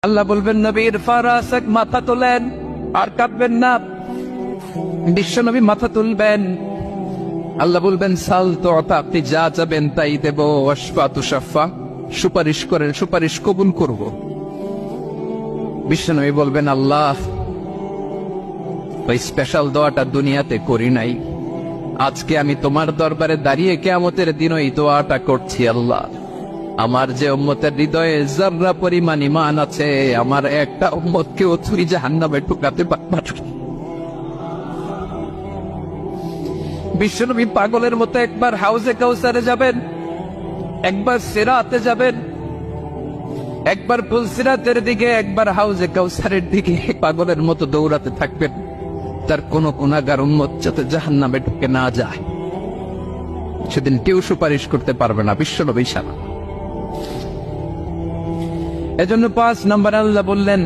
আল্লাহ বলবেন নবীর ফারাসাক, মাথা তোলেন আর কাঁদবেন না। বিশ্ব নবী মাথা তুলবেন, আল্লাহ বলবেন সাল তো, আপনি যা যাবেন তাই দেব। ওয়াশফা তুশাফা, সুপারিশ করেন, সুপারিশ কবুল করব। বিশ্ব নবী বলবেন আল্লাহ, ওই স্পেশাল দোয়াটা দুনিয়াতে করি নাই, আজকে আমি তোমার দরবারে দাঁড়িয়ে কিয়ামতের দিন ওই দোয়াটা করছি। আল্লাহ, আমার যে উম্মতের হৃদয়ে যাররা পরিমাণ ঈমান আছে, আমার একটা উম্মতকেও তুই জাহান্নামে ঢুকাতে পারবা না। বিশ্বনবী পাগলের মতো একবার হাউজে কাউসারে যাবেন, একবার সিরাতে যাবেন, একবার পুলসিরাতের দিকে, একবার হাউজে কাউসারের দিকে পাগলের মতো দৌড়াতে থাকবেন। তার কোন গুনাহগার উম্মত যাতে জাহান্নামে ঢুকে না যায়, সেদিন কেউ সুপারিশ করতে পারবে না, বিশ্বনবী ছাড়া। এজন্য 5 নম্বর আল্লাহ বললেন,